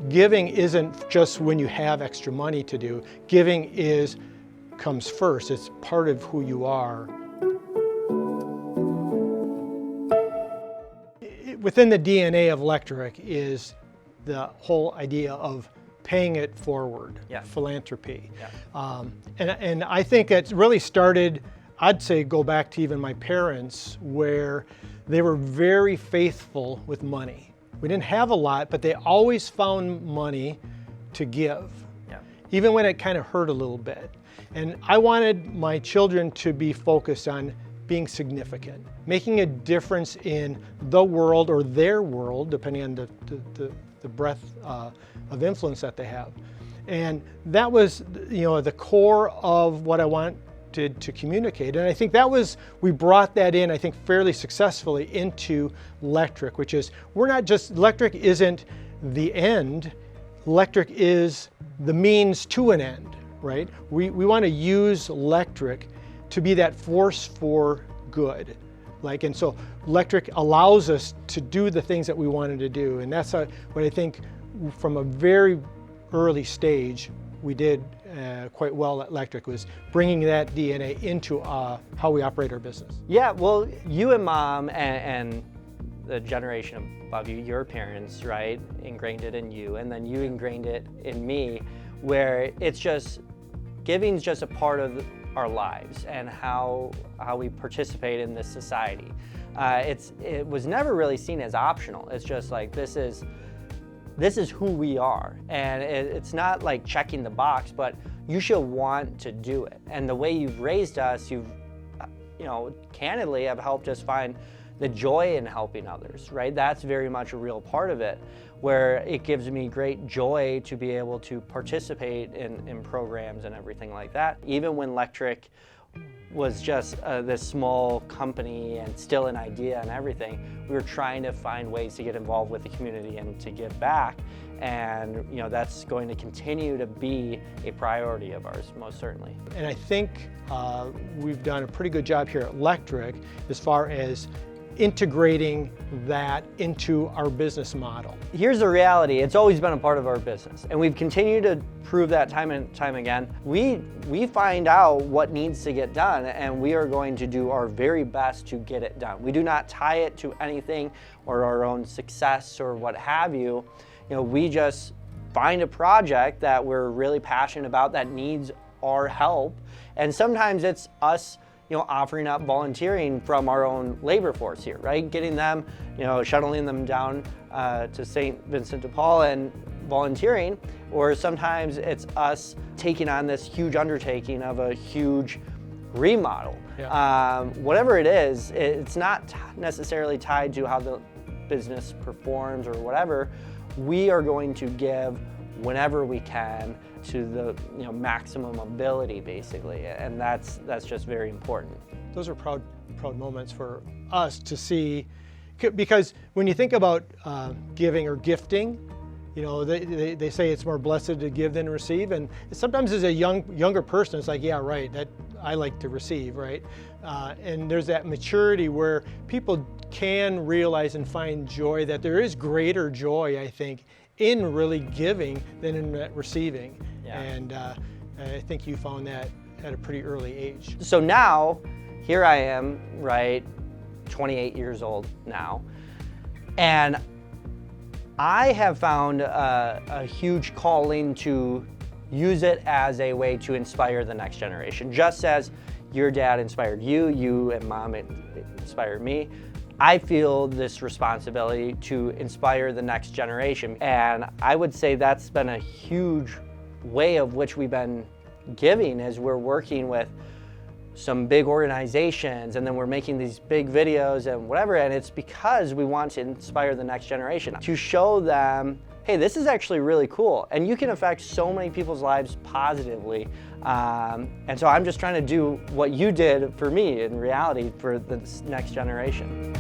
giving isn't just when you have extra money to do. Giving comes first. It's part of who you are. Within the DNA of Lectric is the whole idea of paying it forward, philanthropy. And I think it really started, I'd say go back to even my parents, where they were very faithful with money. We didn't have a lot, but they always found money to give, even when it kind of hurt a little bit. And I wanted my children to be focused on being significant, making a difference in the world or their world, depending on the breadth of influence that they have. And that was, the core of what I wanted to communicate. And I think we brought that in, I think, fairly successfully into Lectric, which is, Lectric isn't the end, Lectric is the means to an end, right? We want to use Lectric to be that force for good. And so Lectric allows us to do the things that we wanted to do. And that's what I think from a very early stage we did quite well at Lectric, was bringing that DNA into how we operate our business. Yeah, well, you and Mom and the generation above you, your parents, right, ingrained it in you, and then you ingrained it in me, where it's just, giving's just a part of our lives and how we participate in this society. It was never really seen as optional. It's just like, this is who we are. And it's not like checking the box, but you should want to do it. And the way you've raised us, you've, candidly have helped us find the joy in helping others, right? That's very much a real part of it, where it gives me great joy to be able to participate in programs and everything like that. Even when Lectric was just this small company and still an idea and everything, we were trying to find ways to get involved with the community and to give back. And that's going to continue to be a priority of ours, most certainly. And I think we've done a pretty good job here at Lectric as far as integrating that into our business model. Here's the reality, it's always been a part of our business, and we've continued to prove that time and time again. We find out what needs to get done, and we are going to do our very best to get it done. We do not tie it to anything or our own success or what have you. We just find a project that we're really passionate about that needs our help, and sometimes it's us offering up volunteering from our own labor force here, right? Getting them, shuttling them down to St. Vincent de Paul and volunteering, or sometimes it's us taking on this huge undertaking of a huge remodel. Whatever it is, it's not necessarily tied to how the business performs or whatever. We are going to give whenever we can to the maximum ability, basically, and that's just very important. Those are proud moments for us to see, because when you think about giving or gifting, they say it's more blessed to give than receive, and sometimes as a younger person, it's like, yeah, right, that I like to receive, right? And there's that maturity where people can realize and find joy, that there is greater joy, I think, in really giving than in receiving. And I think you found that at a pretty early age. So now, here I am, right, 28 years old now, and I have found a huge calling to use it as a way to inspire the next generation. Just as your dad inspired you and Mom inspired me, I feel this responsibility to inspire the next generation. And I would say that's been a huge way of which we've been giving, as we're working with some big organizations, and then we're making these big videos and whatever, and it's because we want to inspire the next generation, to show them, hey, this is actually really cool, and you can affect so many people's lives positively. And so I'm just trying to do what you did for me in reality for the next generation.